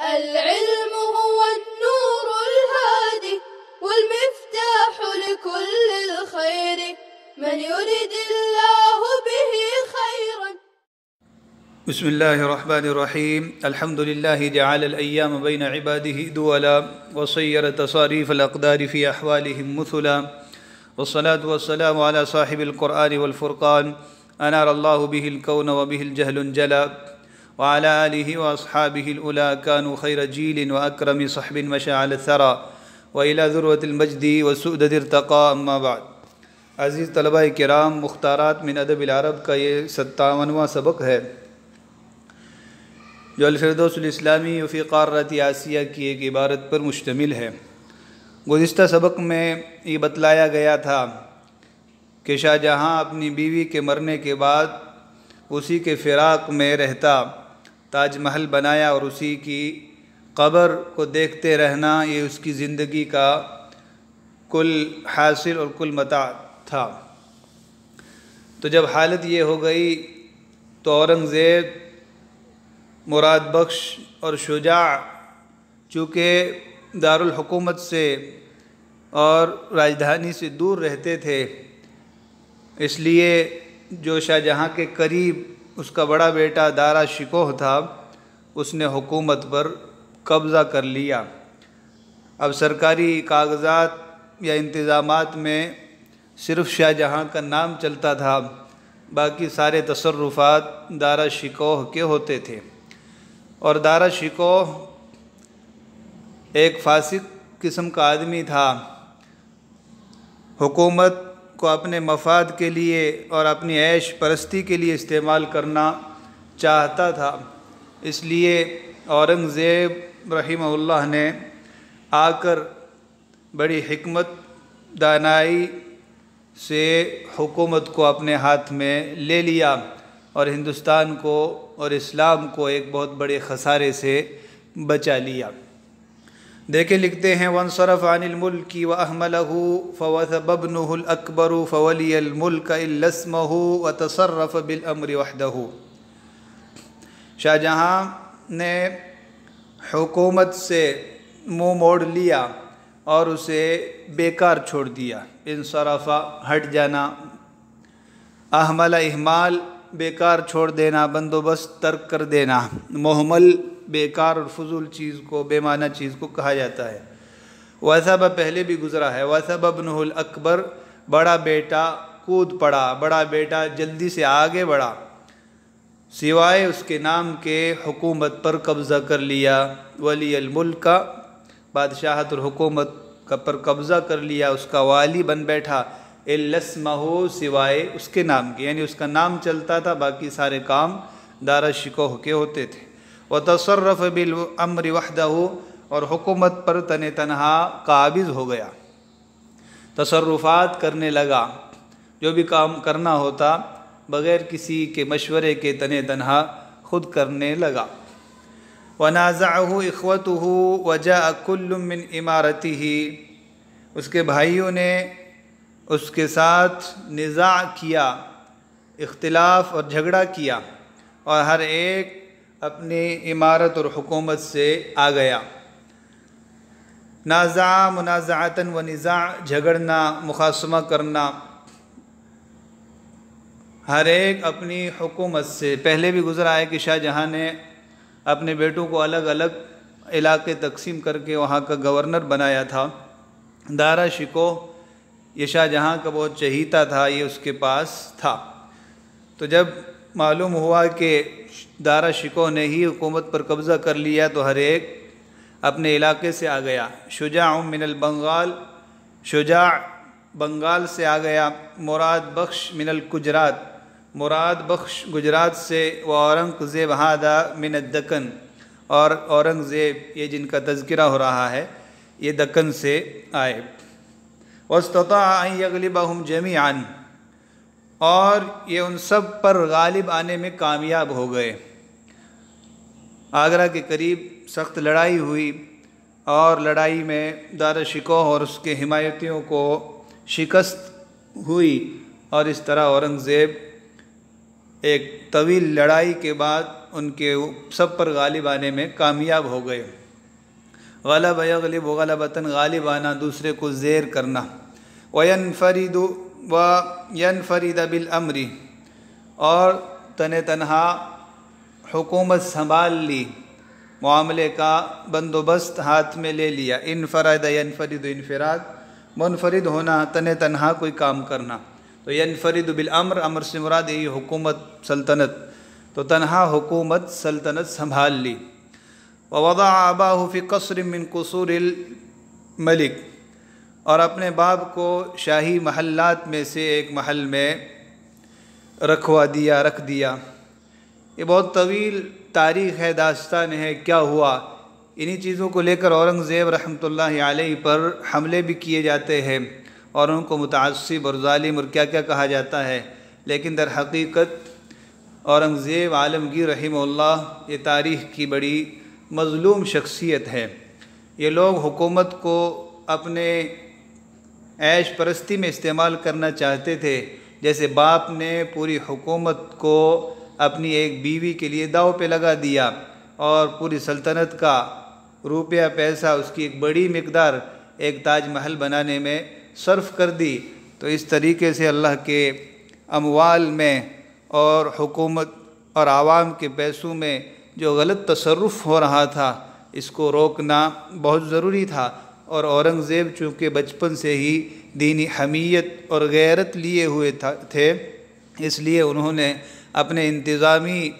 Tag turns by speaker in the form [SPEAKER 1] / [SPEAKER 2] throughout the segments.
[SPEAKER 1] العلم هو النور الهادي والمفتاح لكل الخير من يرد الله به خيرا.
[SPEAKER 2] بسم الله الرحمن الرحيم. الحمد لله جعل الأيام بين عباده دولا وصير تصاريف الأقدار في أحوالهم مثلا، والصلاة والسلام على صاحب القرآن والفرقان أنار الله به الكون وبه الجهل انجلى، وعلى آله وأصحابه الأولى كانوا خير جيل وأكرم صحب مشى على الثرى وإلى ذروة المجد والسؤدد ارتقى. أما بعد. عزیز طلباء کرام، مختارات من ادب العرب کا یہ 57واں سبق ہے جو الفردوس الاسلامی فی قارۃ آسیہ کی ایک عبارت پر مشتمل ہے۔ گزشتہ سبق میں یہ بتلایا گیا تھا کہ شاہ جہاں اپنی بیوی کے مرنے کے بعد اسی کے فراق میں رہتا، تاج محل بنایا اور اسی کی قبر کو دیکھتے رہنا یہ اس کی زندگی کا کل حاصل اور کل متاع تھا۔ تو جب حالت یہ ہو گئی تو اورنگزیب، مراد بخش اور شجاع چونکہ دارالحکومت سے اور راجدھانی سے دور رہتے تھے، اس لیے جو شاہ جہاں کے قریب اس کا بڑا بیٹا دارا شکوہ تھا، اس نے حکومت پر قبضہ کر لیا۔ اب سرکاری کاغذات یا انتظامات میں صرف شاہ جہاں کا نام چلتا تھا، باقی سارے تصرفات دارا شکوہ کے ہوتے تھے۔ اور دارا شکوہ ایک فاسق قسم کا آدمی تھا، حکومت کو اپنے مفاد کے لیے اور اپنی عیش پرستی کے لیے استعمال کرنا چاہتا تھا۔ اس لیے اورنگزیب رحمہ اللہ نے آ کر بڑی حکمت دانائی سے حکومت کو اپنے ہاتھ میں لے لیا اور ہندوستان کو اور اسلام کو ایک بہت بڑے خسارے سے بچا لیا۔ دیکھیں، لکھتے ہیں وَانصَرَفَ عَنِ الْمُلْكِ وَأَهْمَلَهُ فَوَثَبَ ابْنُهُ الْأَكْبَرُ فَوَلِيَ الْمُلْكَ إِلَّا اسْمَهُ وَتَصَرَّفَ بِالْأَمْرِ وَحْدَهُ۔ شاہ جہاں نے حکومت سے منہ موڑ لیا اور اسے بیکار چھوڑ دیا۔ انصرفا ہٹ جانا، احمل اہمال بیکار چھوڑ دینا، بندوبست ترک کر دینا، محمل بیکار اور فضول چیز کو، بے معنی چیز کو کہا جاتا ہے۔ وَثَبَ پہلے بھی گزرا ہے، وَثَبَ ابْنُهُ الْأَكْبَرُ بڑا بیٹا کود پڑا، بڑا بیٹا جلدی سے آگے بڑھا، سوائے اس کے نام کے حکومت پر قبضہ کر لیا۔ ولی الملک بادشاہت اور حکومت پر قبضہ کر لیا، اس کا والی بن بیٹھا۔ الا اسمہ سوائے اس کے نام کے، یعنی اس کا نام چلتا تھا، باقی سارے کام دارا شکوہ کے ہوتے تھے۔ وتصرف بالامر وحدہ اور حکومت پر تنہا قابض ہو گیا، تصرفات کرنے لگا، جو بھی کام کرنا ہوتا بغیر کسی کے مشورے کے تنہا خود کرنے لگا۔ ونازعہ اخوتہ وجاء کل من امارتہ اس کے بھائیوں نے اس کے ساتھ نزاع کیا، اختلاف اور جھگڑا کیا، اور ہر ایک اپنی امارت اور حکومت سے آ گیا۔ نازع منازعتاً و نزاع جھگڑنا، مخاصمہ کرنا، ہر ایک اپنی حکومت سے۔ پہلے بھی گزرا ہے کہ شاہ جہاں نے اپنے بیٹوں کو الگ الگ علاقے تقسیم کر کے وہاں کا گورنر بنایا تھا۔ دارا شکوہ یہ شاہ جہاں کا بہت چہیتا تھا، یہ اس کے پاس تھا۔ تو جب معلوم ہوا کہ دارا شکوہ نے ہی حکومت پر قبضہ کر لیا تو ہر ایک اپنے علاقے سے آ گیا۔ شجاع من البنگال شجاع بنگال سے آ گیا، مراد بخش من الگجرات مراد بخش گجرات سے، وَأَوْرَنْگَزَیب هَذَا مِنَ الدَّکَن اور اورنگزیب یہ جن کا تذکرہ ہو رہا ہے یہ دکن سے آئے۔ وَاسْتَطَاعَ أَنْ يَغْلِبَهُمْ جَمِيعًا اور یہ ان سب پر غالب آنے میں کامیاب ہو گئے۔ آگرہ کے قریب سخت لڑائی ہوئی اور لڑائی میں دارا شکوہ اور اس کے حمایتیوں کو شکست ہوئی، اور اس طرح اورنگزیب ایک طویل لڑائی کے بعد ان کے سب پر غالب آنے میں کامیاب ہو گئے۔ غلب یغلب غلبتاً غالب آنا، دوسرے کو زیر کرنا۔ وینفرد بالامر، اور تنہا حکومت سنبھال لی، معاملے کا بندوبست ہاتھ میں لے لیا۔ انفرد ینفرد انفراد، منفرد ہونا، تنہا کوئی کام کرنا۔ تو ینفرد بالامر، امر سے مراد یہی حکومت سلطنت، تو تنہا حکومت سلطنت سنبھال لی۔ ووضع اباہ فی قصر من قصور الملک، اور اپنے باپ کو شاہی محلات میں سے ایک محل میں رکھ دیا۔ یہ بہت طویل تاریخ ہے، داستان ہے کیا ہوا۔ انہی چیزوں کو لے کر اورنگزیب رحمۃ اللہ علیہ پر حملے بھی کیے جاتے ہیں اور ان کو متعصب اور ظالم اور کیا کیا کہا جاتا ہے، لیکن در حقیقت اورنگزیب عالمگیر رحمہ اللہ یہ تاریخ کی بڑی مظلوم شخصیت ہے۔ یہ لوگ حکومت کو اپنے عیش پرستی میں استعمال کرنا چاہتے تھے، جیسے باپ نے پوری حکومت کو اپنی ایک بیوی کے لیے داؤ پہ لگا دیا اور پوری سلطنت کا روپیہ پیسہ، اس کی ایک بڑی مقدار ایک تاج محل بنانے میں صرف کر دی۔ تو اس طریقے سے اللہ کے اموال میں اور حکومت اور عوام کے پیسوں میں جو غلط تصرف ہو رہا تھا، اس کو روکنا بہت ضروری تھا۔ اور اورنگزیب چونکہ بچپن سے ہی دینی حمیت اور غیرت لیے ہوئے تھے، اس لیے انہوں نے اپنے انتظامی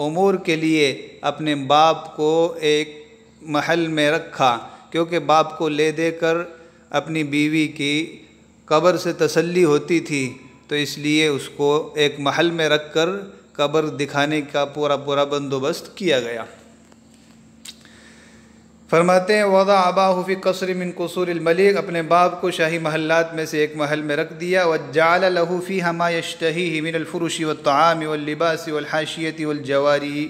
[SPEAKER 2] امور کے لیے اپنے باپ کو ایک محل میں رکھا، کیونکہ باپ کو لے دے کر اپنی بیوی کی قبر سے تسلی ہوتی تھی، تو اس لیے اس کو ایک محل میں رکھ کر قبر دکھانے کا پورا بندوبست کیا گیا۔ فرماتے ہیں وضع اباہ فی قصر من قصور الملک، اپنے باپ کو شاہی محلات میں سے ایک محل میں رکھ دیا۔ وجعل له فیہا ما یشتہیہ من الفرش والطعام واللباس والحاشیۃ والجواری،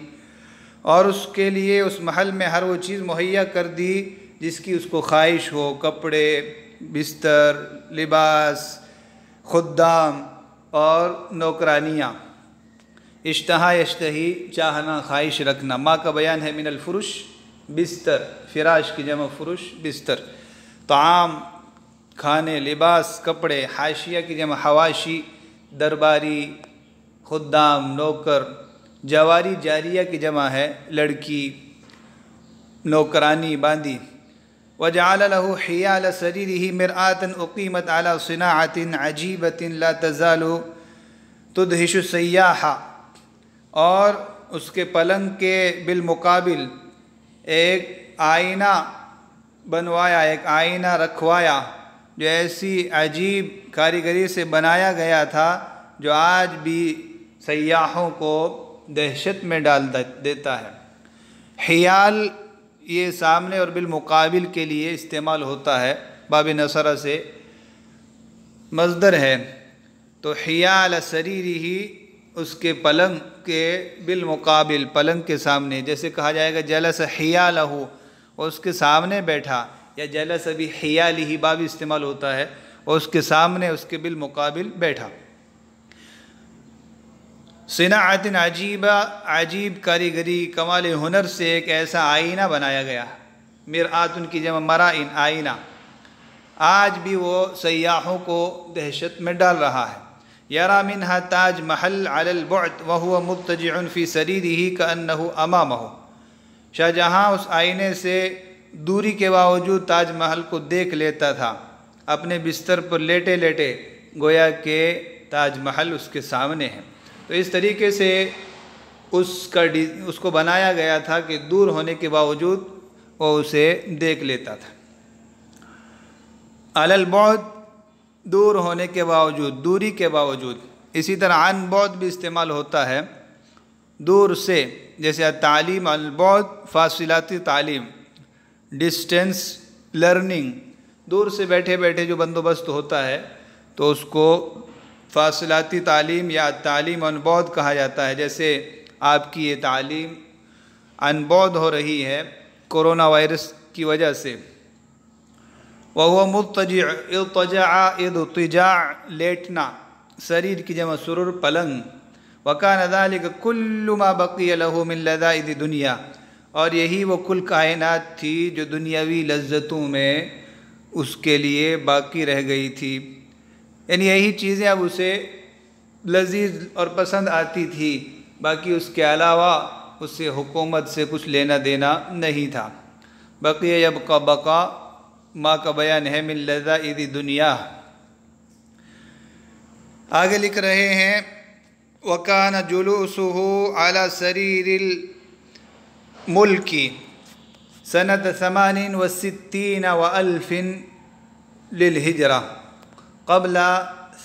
[SPEAKER 2] اور اس کے لیے اس محل میں ہر وہ چیز مہیا کر دی جس کی اس کو خواہش ہو، کپڑے، بستر، لباس، خدام اور نوکرانیاں۔ اشتہا یشتہی چاہنا، خواہش رکھنا۔ ماں کا بیان ہے من الفرش، بستر، فراش کی جمع فرش بستر، طعام کھانے، لباس کپڑے، حاشیہ کی جمع حواشی درباری، خدام نوکر، جواری جاریہ کی جمع ہے لڑکی، نوکرانی باندی۔ وجعل له حیال سریرہ مرآة اقیمت علی صناعۃ عجیبۃ لا تزال تدہش السیاح، اور اس کے پلنگ کے بالمقابل ایک آئینہ بنوایا، ایک آئینہ رکھوایا جو ایسی عجیب کاریگری سے بنایا گیا تھا جو آج بھی سیاحوں کو دہشت میں ڈال دیتا ہے۔ حیال یہ سامنے اور بالمقابل کے لیے استعمال ہوتا ہے، باب نصرہ سے مصدر ہے، تو حیال سریرہ اس کے پلنگ کے بالمقابل، پلنگ کے سامنے، جیسے کہا جائے گا جلس حیالہ، اور اس کے سامنے بیٹھا، یا جلس بھی حیالہ باب استعمال ہوتا ہے، اور اس کے سامنے اس کے بالمقابل بیٹھا۔ صناعت عجیبہ، عجیب کاریگری، کمال ہنر سے ایک ایسا آئینہ بنایا گیا۔ مرآت ان کی جمع مرائن، آئینہ، آج بھی وہ سیاحوں کو دہشت میں ڈال رہا ہے۔ یرا منہا تاج محل علی البعد وہو مضطجع فی سریرہ کأنہ امامہ، شاہ جہاں اس آئینے سے دوری کے باوجود تاج محل کو دیکھ لیتا تھا، اپنے بستر پر لیٹے لیٹے، گویا کہ تاج محل اس کے سامنے ہے۔ تو اس طریقے سے اس کو بنایا گیا تھا کہ دور ہونے کے باوجود وہ اسے دیکھ لیتا تھا۔ علی البعد، دور ہونے کے باوجود، دوری کے باوجود۔ اسی طرح عن بعد بھی استعمال ہوتا ہے، دور سے، جیسے تعلیم عن البعد، فاصلاتی تعلیم، ڈسٹینس لرننگ، دور سے بیٹھے بیٹھے جو بندوبست ہوتا ہے تو اس کو فاصلاتی تعلیم یا تعلیم عن بعد کہا جاتا ہے۔ جیسے آپ کی یہ تعلیم عن بعد ہو رہی ہے کورونا وائرس کی وجہ سے۔ وَهُوَ مُضْطَجِعٌ، اضطجع اضطجاع لیٹنا، سریر کی جمع سرور پلنگ، وَكَانَ ذَلِكَ كُلُّ مَا بَقِيَ لَهُ مِن لَذَائِذِ دُنْيَا، اور یہی وہ کل کائنات تھی جو دنیاوی لذتوں میں اس کے لیے باقی رہ گئی تھی، یعنی یہی چیزیں اب اسے لذیذ اور پسند آتی تھی، باقی اس کے علاوہ اس سے حکومت سے کچھ لینا دینا نہیں تھا۔ بقیہ یبقى بقا ماں کا بیان ہے من لذائذ دنیا۔ آگے لکھ رہے ہیں وَكَانَ جُلُوسُهُ عَلَى سَرِيرِ الْمُلْكِ سَنَةَ 68 وَأَلْفٍ لِلْهِجْرَةِ قبل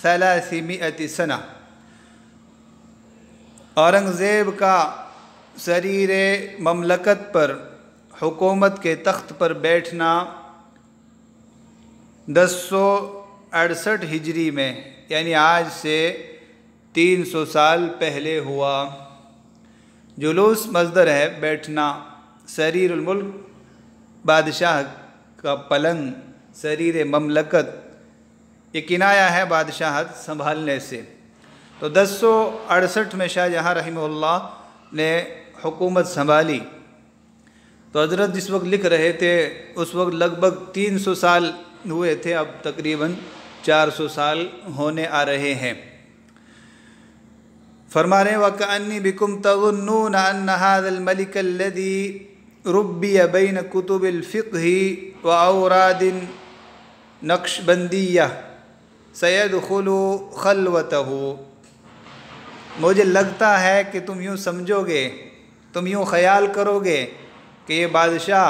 [SPEAKER 2] 300 سنہ۔ اورنگزیب کا سریر مملکت پر، حکومت کے تخت پر بیٹھنا 1068 ہجری میں، یعنی آج سے 300 سال پہلے ہوا۔ جلوس مصدر ہے بیٹھنا، سریر الملک بادشاہ کا پلنگ، سریر مملکت یہ کنایا ہے بادشاہت سنبھالنے سے۔ تو 1068 میں شاہ جہاں رحمہ اللہ نے حکومت سنبھالی، تو حضرت جس وقت لکھ رہے تھے اس وقت لگ بھگ 300 سال ہوئے تھے، اب تقریباً 400 سال ہونے آ رہے ہیں۔ فرما رہے ہیں وَكَأَنِّي بِكُمْ تَظُنُّونَ أَنَّ هَذَا الْمَلِكَ الَّذِي رُبِّيَ بَيْنَ كُتُبِ الْفِقْهِ وَأَوْرَادٍ نقشبندیہ سَيَدْخُلُ خَلْوَتَهُ، مجھے لگتا ہے کہ تم یوں سمجھو گے، تم یوں خیال کرو گے کہ یہ بادشاہ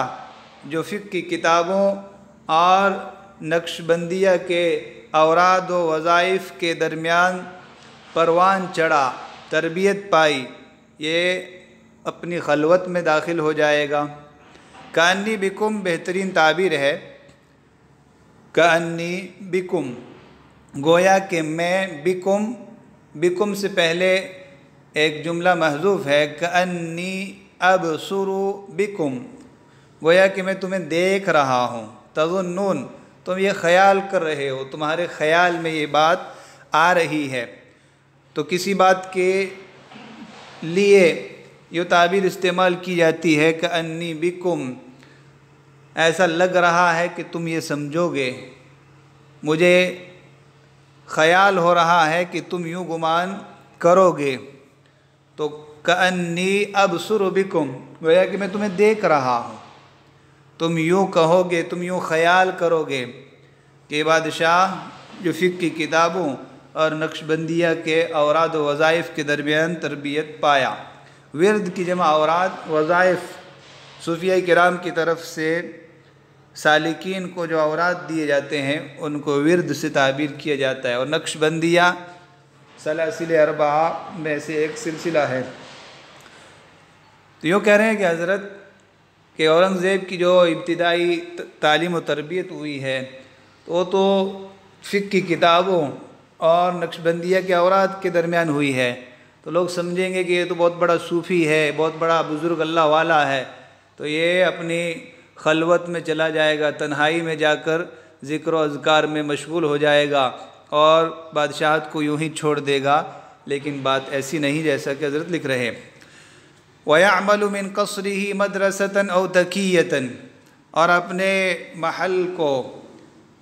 [SPEAKER 2] جو فقہ کی کتابوں اور نقشبندیہ کے اوراد و وظائف کے درمیان پروان چڑھا، تربیت پائی، یہ اپنی خلوت میں داخل ہو جائے گا۔ کانی بکم بہترین تعبیر ہے، کانی بکم، گویا کہ میں بکم، بکم سے پہلے ایک جملہ محذوف ہے، کانی ابصر بکم، گویا کہ میں تمہیں دیکھ رہا ہوں، تظنون تم یہ خیال کر رہے ہو، تمہارے خیال میں یہ بات آ رہی ہے۔ تو کسی بات کے لیے یہ تعبیر استعمال کی جاتی ہے کہ انی بکم، ایسا لگ رہا ہے کہ تم یہ سمجھو گے، مجھے خیال ہو رہا ہے کہ تم یوں گمان کرو گے۔ تو کانی ابصر بکم، گویا کہ میں تمہیں دیکھ رہا ہوں، تم یوں کہو گے، تم یوں خیال کرو گے کہ بادشاہ جو فقہ کی کتابوں اور نقشبندیہ کے اوراد و وظائف کے درمیان تربیت پایا۔ ورد کی جمع اوراد، وظائف صوفیہ کرام کی طرف سے سالکین کو جو اوراد دیے جاتے ہیں ان کو ورد سے تعبیر کیا جاتا ہے، اور نقشبندیہ سلاسل اربعہ میں سے ایک سلسلہ ہے۔ تو یوں کہہ رہے ہیں کہ حضرت کہ اورنگزیب کی جو ابتدائی تعلیم و تربیت ہوئی ہے وہ تو فقہ کی کتابوں اور نقشبندیہ کے اوراد کے درمیان ہوئی ہے، تو لوگ سمجھیں گے کہ یہ تو بہت بڑا صوفی ہے، بہت بڑا بزرگ اللہ والا ہے، تو یہ اپنی خلوت میں چلا جائے گا، تنہائی میں جا کر ذکر و اذکار میں مشغول ہو جائے گا اور بادشاہت کو یوں ہی چھوڑ دے گا، لیکن بات ایسی نہیں جیسا کہ حضرت لکھ رہے ہیں۔ وَيَعْمَلُ مِن قَصْرِهِ مَدْرَسَةً أَوْ تَكِيَّةً، اور اپنے محل کو،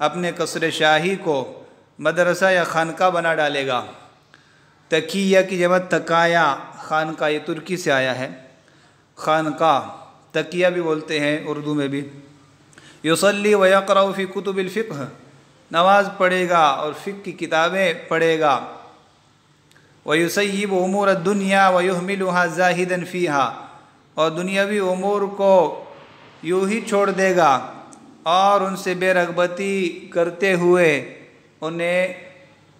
[SPEAKER 2] اپنے قصر شاہی کو مدرسہ یا خانقاہ بنا ڈالے گا۔ تکیہ کی جمع تکایا، خانقاہ یہ ترکی سے آیا ہے، خانقاہ تکیہ بھی بولتے ہیں اردو میں بھی۔ یصلی ویقرأ فی کتب الفقہ، نماز پڑھے گا اور فقہ کی کتابیں پڑھے گا۔ ویسیب امور الدنیا ویہملها زاہدا فیہا، اور دنیاوی امور کو یوں ہی چھوڑ دے گا اور ان سے بے رغبتی کرتے ہوئے انہیں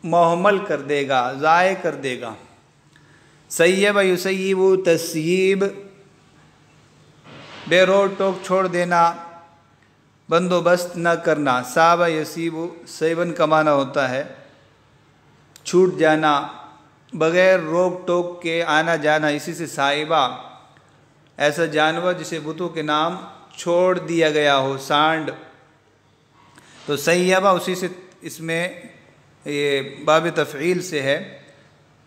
[SPEAKER 2] محمل کر دے گا، ضائع کر دے گا۔ سیب یسیب تسیب، بے روک ٹوک چھوڑ دینا، بندوبست نہ کرنا۔ ساب یسیب، سیبن کا معنی ہوتا ہے چھوٹ جانا، بغیر روک ٹوک کے آنا جانا، اسی سے سائبہ ایسا جانور جسے بتوں کے نام چھوڑ دیا گیا ہو، سانڈ۔ تو سیبہ اسی سے، اس میں یہ باب تفعیل سے ہے،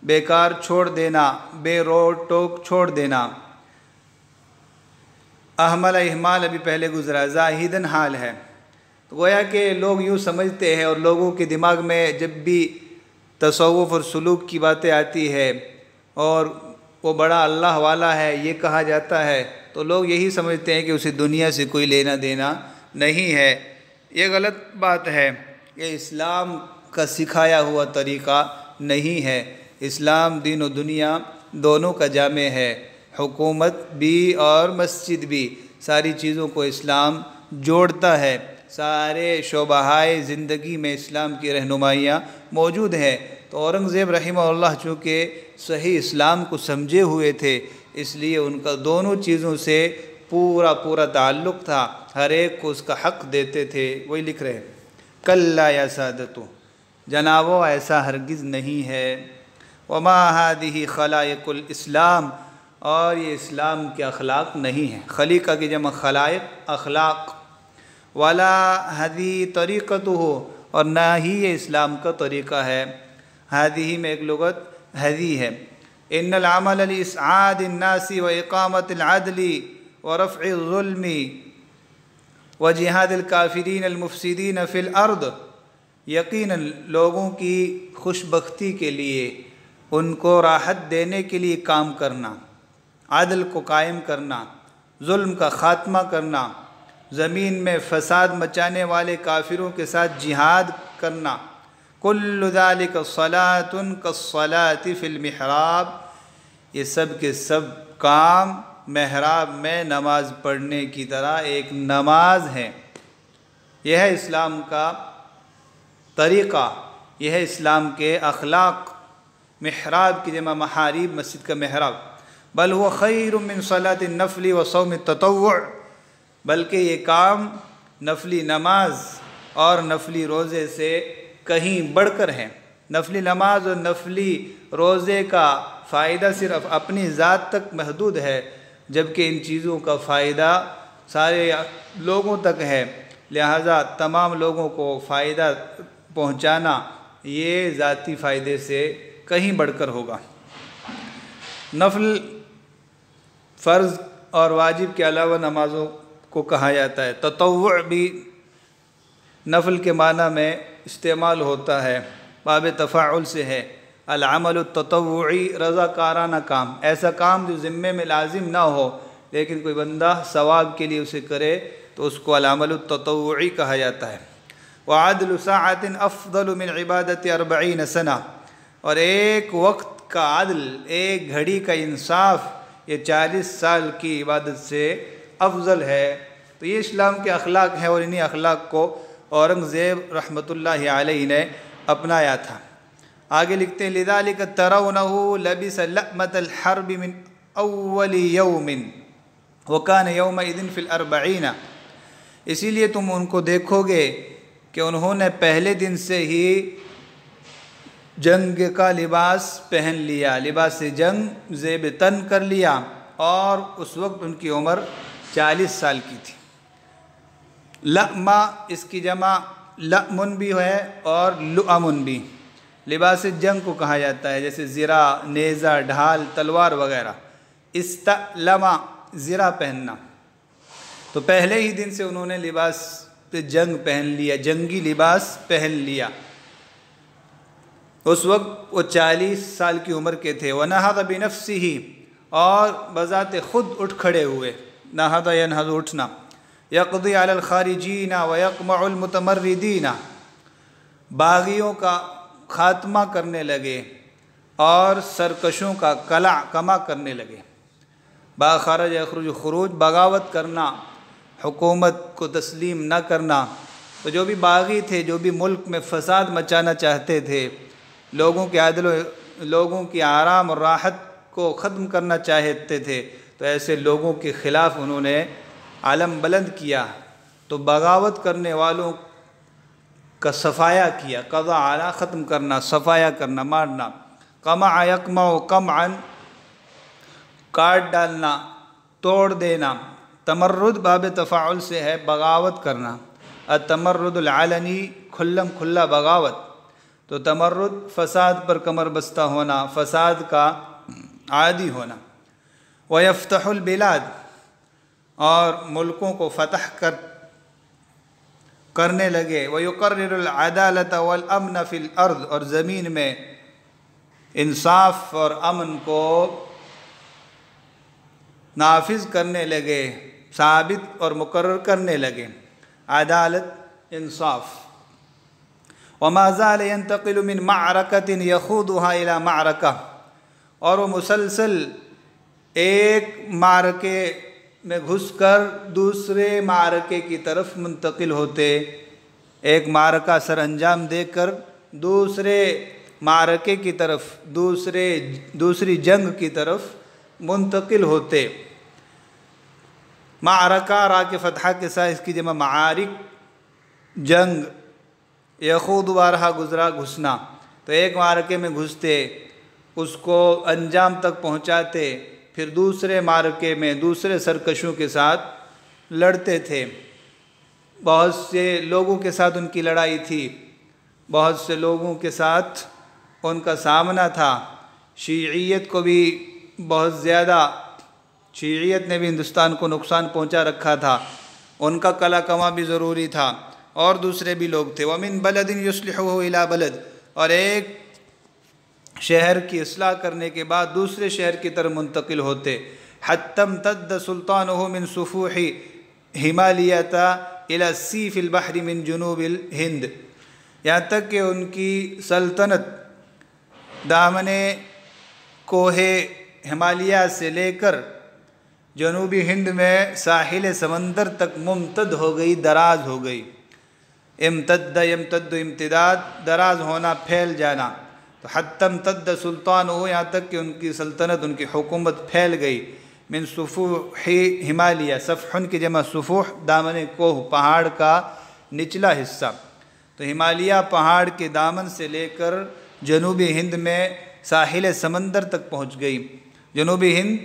[SPEAKER 2] بیکار چھوڑ دینا، بے روک ٹوک چھوڑ دینا۔ احمل احمال ابھی پہلے گزرا، زاہدن حال ہے۔ تو گویا کہ لوگ یوں سمجھتے ہیں، اور لوگوں کے دماغ میں جب بھی تصوف اور سلوک کی باتیں آتی ہے اور وہ بڑا اللہ والا ہے یہ کہا جاتا ہے، تو لوگ یہی سمجھتے ہیں کہ اسے دنیا سے کوئی لینا دینا نہیں ہے۔ یہ غلط بات ہے، یہ اسلام کا سکھایا ہوا طریقہ نہیں ہے۔ اسلام دین و دنیا دونوں کا جامع ہے، حکومت بھی اور مسجد بھی، ساری چیزوں کو اسلام جوڑتا ہے۔ سارے شعبۂ زندگی میں اسلام کی رہنمائیاں موجود ہیں۔ تو اورنگزیب رحمہ اللہ چونکہ صحیح اسلام کو سمجھے ہوئے تھے، اس لیے ان کا دونوں چیزوں سے پورا تعلق تھا، ہر ایک کو اس کا حق دیتے تھے۔ وہی لکھ رہے ہیں کلا یا سادتو، جنابو ایسا ہرگز نہیں ہے، وما ہادہ خلائق الاسلام، اور یہ اسلام کے اخلاق نہیں ہیں۔ خلیقہ کی جمع خلائق، اخلاق۔ ولا ہدی طریقتہ، اور نہ ہی یہ اسلام کا طریقہ ہے۔ ہادی میں ایک لغت ہدی ہے۔ ان العمل لاسعاد الناس واقامت العدل ورفع الظلم وجہاد الکافرین المفسدین فی الارض، یقیناً لوگوں کی خوش بختی کے لیے، ان کو راحت دینے کے لیے کام کرنا، عدل کو قائم کرنا، ظلم کا خاتمہ کرنا، زمین میں فساد مچانے والے کافروں کے ساتھ جہاد کرنا، کل ذالک صلاۃ کالصلاۃ فی المحراب، یہ سب کے سب کام محراب میں نماز پڑھنے کی طرح ایک نماز ہے۔ یہ ہے اسلام کا طریقہ، یہ ہے اسلام کے اخلاق۔ محراب کی جمع محاریب، مسجد کا محراب۔ بل هو خیر من صلاۃ النفل و صوم التطوع، بلکہ یہ کام نفلی نماز اور نفلی روزے سے کہیں بڑھ کر ہے۔ نفلی نماز اور نفلی روزے کا فائدہ صرف اپنی ذات تک محدود ہے، جبکہ ان چیزوں کا فائدہ سارے لوگوں تک ہے، لہذا تمام لوگوں کو فائدہ پہنچانا یہ ذاتی فائدے سے کہیں بڑھ کر ہوگا۔ نفل فرض اور واجب کے علاوہ نمازوں کو کہا جاتا ہے۔ تطوع بھی نفل کے معنی میں استعمال ہوتا ہے، باب تفاعل سے ہے۔ العمل التطوعی، رضا کارانہ کام، ایسا کام جو ذمے میں لازم نہ ہو لیکن کوئی بندہ ثواب کے لیے اسے کرے تو اس کو العمل التطوعی کہا جاتا ہے۔ وعدل ساعۃ افضل من عبادت 40 سنہ، اور ایک وقت کا عدل، ایک گھڑی کا انصاف، یہ 40 سال کی عبادت سے افضل ہے۔ تو یہ اسلام کے اخلاق ہیں، اور انہی اخلاق کو اورنگزیب رحمۃ اللہ علیہ نے اپنایا تھا۔ آگے لکھتے ہیں لذالک ترونہ لبس لأمۃ الحرب من اول یوم وکان یومئذ فی الاربعین، اسی لیے تم ان کو دیکھو گے کہ انہوں نے پہلے دن سے ہی جنگ کا لباس پہن لیا، لباس جنگ زیب تن کر لیا، اور اس وقت ان کی عمر 40 سال کی تھی۔ لأمہ اس کی جمع لأمن بھی ہے اور لؤمن بھی، لباس جنگ کو کہا جاتا ہے، جیسے زرہ، نیزہ، ڈھال، تلوار وغیرہ۔ استعلمہ زرہ پہننا، تو پہلے ہی دن سے انہوں نے لباس جنگ پہن لیا، جنگی لباس پہن لیا۔ اس وقت وہ 40 سال کی عمر کے تھے۔ وَنَهَضَ بِنَفْسِهِ، اور بذات خود اٹھ کھڑے ہوئے، نہض ینہض اٹھنا۔ يَقْضِي عَلَى الْخَارِجِينَ وَيَقْمَعُ الْمُتَمَرِّدِينَ، باغیوں کا خاتمہ کرنے لگے اور سرکشوں کا کما کرنے لگے۔ با خرج یخرج خروج، بغاوت کرنا، حکومت کو تسلیم نہ کرنا۔ تو جو بھی باغی تھے، جو بھی ملک میں فساد مچانا چاہتے تھے، لوگوں کے عدل و لوگوں کی آرام اور راحت کو ختم کرنا چاہتے تھے، تو ایسے لوگوں کے خلاف انہوں نے علم بلند کیا، تو بغاوت کرنے والوں کا صفایا کیا۔ قضا علی، ختم کرنا، صفایا کرنا، مارنا۔ قمع یقمع قمعا، کاٹ ڈالنا، توڑ دینا۔ تمرد باب تفاعل سے ہے، بغاوت کرنا۔ التمرد العلنی، کھلم کھلا بغاوت۔ تو تمرد فساد پر کمر بستہ ہونا، فساد کا عادی ہونا۔ وَيَفْتَحُ الْبِلَادِ اور ملکوں کو فتح کرنے لگے۔ وَيُقَرِّرُ الْعَدَالَةَ وَالْأَمْنَ فِي الْأَرْضِ اور زمین میں انصاف اور امن کو نافذ کرنے لگے، ثابت اور مقرر کرنے لگے۔ عدالت، انصاف۔ وَمَا زَالَ يَنْتَقِلُ مِنْ مَعْرَكَةٍ يَخُوضُهَا إِلَى مَعْرَكَةٍ اور وہ مسلسل ایک معرکے میں گھس کر دوسرے معرکے کی طرف منتقل ہوتے، ایک معرکہ سر انجام دے کر دوسرے معرکے کی طرف، دوسری جنگ کی طرف منتقل ہوتے۔ معرکہ را کے فتحہ کے ساتھ اس کی جمع معارک، جنگ، یخوض بارہا گزرا، گھسنا۔ تو ایک معرکے میں گھستے، اس کو انجام تک پہنچاتے، پھر دوسرے معرکے میں دوسرے سرکشوں کے ساتھ لڑتے تھے۔ بہت سے لوگوں کے ساتھ ان کی لڑائی تھی، بہت سے لوگوں کے ساتھ ان کا سامنا تھا۔ شیعیت کو بھی بہت زیادہ، شیعیت نے بھی ہندوستان کو نقصان پہنچا رکھا تھا، ان کا کلا کما بھی ضروری تھا، اور دوسرے بھی لوگ تھے۔ وَمِن بَلَدٍ يُصْلِحُهُ إِلَى بَلَدٍ اور ایک شہر کی اصلاح کرنے کے بعد دوسرے شہر کی طرف منتقل ہوتے۔ حَتَّى امْتَدَّ سُلْطَانُهُ مِن سُفُوحِ ہمالیَةَ إِلَى السِّيفِ الْبَحْرِ مِن جُنُوبِ الْهِنْد یہاں تک کہ ان کی سلطنت دامن کوہ ہمالیہ سے لے کر جنوبی ہند میں ساحل سمندر تک ممتد ہو گئی، دراز ہو گئی۔ امتد، یمتد، امتداد، دراز ہونا، پھیل جانا۔ تو حتی امتد سلطان ہو، یہاں تک کہ ان کی سلطنت، ان کی حکومت پھیل گئی۔ من سفوح ہمالیہ، سفحن کی جمع سفوح، دامن کوہ، پہاڑ کا نچلا حصہ۔ تو ہمالیہ پہاڑ کے دامن سے لے کر جنوبی ہند میں ساحل سمندر تک پہنچ گئی۔ جنوبی ہند،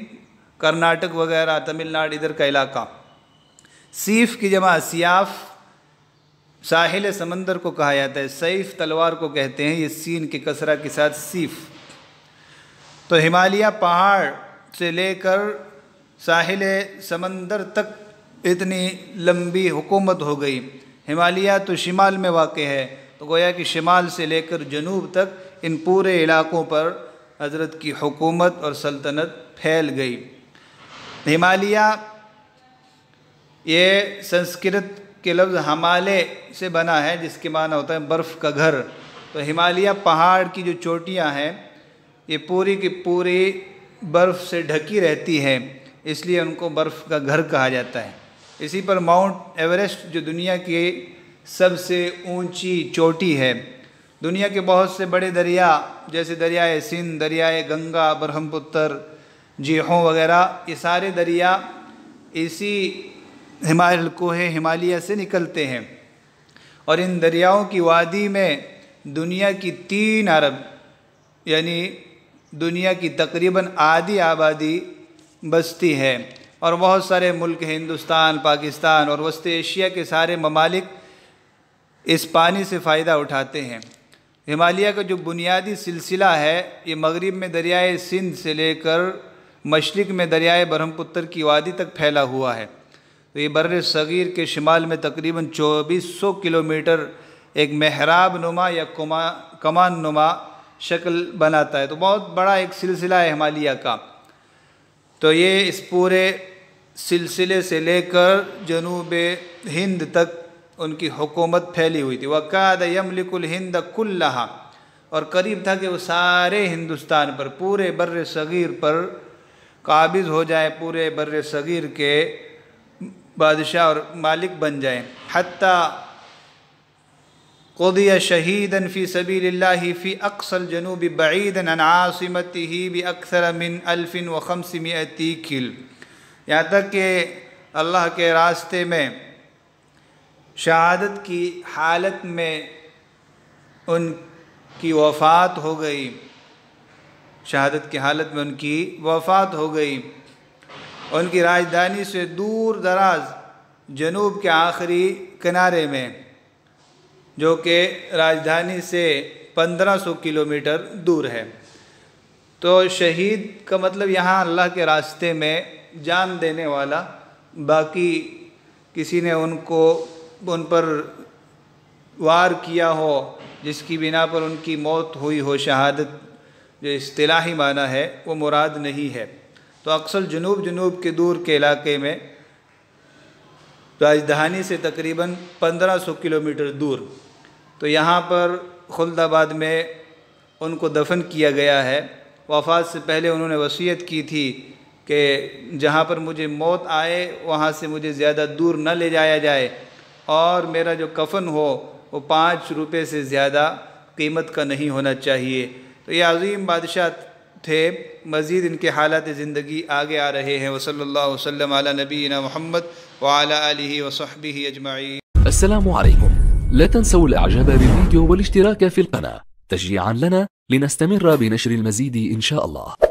[SPEAKER 2] کرناٹک وغیرہ، تمل ناڈو، ادھر کا علاقہ۔ سیف کی جمع سیاف، ساحل سمندر کو کہا جاتا ہے۔ سیف تلوار کو کہتے ہیں، یہ سین کے کسرہ کے ساتھ سیف۔ تو ہمالیہ پہاڑ سے لے کر ساحل سمندر تک اتنی لمبی حکومت ہو گئی۔ ہمالیہ تو شمال میں واقع ہے، تو گویا کہ شمال سے لے کر جنوب تک ان پورے علاقوں پر حضرت کی حکومت اور سلطنت پھیل گئی۔ ہمالیہ یہ سنسکرت کے لفظ ہمالے سے بنا ہے، جس کے معنی ہوتا ہے برف کا گھر۔ تو ہمالیہ پہاڑ کی جو چوٹیاں ہیں یہ پوری کی پوری برف سے ڈھکی رہتی ہے، اس لیے ان کو برف کا گھر کہا جاتا ہے۔ اسی پر ماؤنٹ ایوریسٹ جو دنیا کی سب سے اونچی چوٹی ہے، دنیا کے بہت سے بڑے دریا جیسے دریائے سندھ، دریائے گنگا، برہم پتر، جیحوں وغیرہ، یہ سارے دریا اسی کوہ ہمالیہ سے نکلتے ہیں، اور ان دریاؤں کی وادی میں دنیا کی 3 ارب یعنی دنیا کی تقریباً آدھی آبادی بستی ہے، اور بہت سارے ملک ہیں، ہندوستان، پاکستان اور وسط ایشیا کے سارے ممالک اس پانی سے فائدہ اٹھاتے ہیں۔ ہمالیہ کا جو بنیادی سلسلہ ہے یہ مغرب میں دریائے سندھ سے لے کر مشرق میں دریائے برہم پتر کی وادی تک پھیلا ہوا ہے۔ تو یہ بر صغیر کے شمال میں تقریباً 2400 کلومیٹر ایک محراب نما یا کمان نما شکل بناتا ہے، تو بہت بڑا ایک سلسلہ ہے ہمالیہ کا۔ تو یہ اس پورے سلسلے سے لے کر جنوب ہند تک ان کی حکومت پھیلی ہوئی تھی۔ وَكَادَ يَمْلِكُ الْهِنْدَ كُلَّهَا اور قریب تھا کہ وہ سارے ہندوستان پر، پورے بر صغیر پر قابض ہو جائے، پورے بر صغیر کے بادشاہ اور مالک بن جائیں۔ حتیٰ قضی شہیداً فی سبیل اللہ فی اقصى الجنوب بعیداً عن عاصمتہ باکثر من 1500 کیل یہاں تک کہ اللہ کے راستے میں شہادت کی حالت میں ان کی وفات ہو گئی، شہادت کی حالت میں ان کی وفات ہو گئی۔ ان کی راجدھانی سے دور دراز جنوب کے آخری کنارے میں، جو کہ راجدھانی سے 1500 کلومیٹر دور ہے۔ تو شہید کا مطلب یہاں اللہ کے راستے میں جان دینے والا، باقی کسی نے ان پر وار کیا ہو جس کی بنا پر ان کی موت ہوئی ہو، شہادت جو اصطلاحی معنی ہے وہ مراد نہیں ہے۔ تو اکثر جنوب کے دور کے علاقے میں، راجدھانی سے تقریباً 1500 کلومیٹر دور، تو یہاں پر خلد آباد میں ان کو دفن کیا گیا ہے۔ وفات سے پہلے انہوں نے وصیت کی تھی کہ جہاں پر مجھے موت آئے وہاں سے مجھے زیادہ دور نہ لے جایا جائے، اور میرا جو کفن ہو وہ 5 روپے سے زیادہ قیمت کا نہیں ہونا چاہیے۔ تو یہ عظیم بادشاہ تھے۔ مزید ان کے حالات زندگی آگے آ رہے ہیں۔ وصلی اللہ وسلم علی نبینا محمد وعلی آلہ وصحبہ اجمعین۔
[SPEAKER 3] السلام عليكم، لا تنسوا الاعجاب بالفيديو والاشتراك في القناة تشجيعا لنا لنستمر بنشر المزيد إن شاء الله.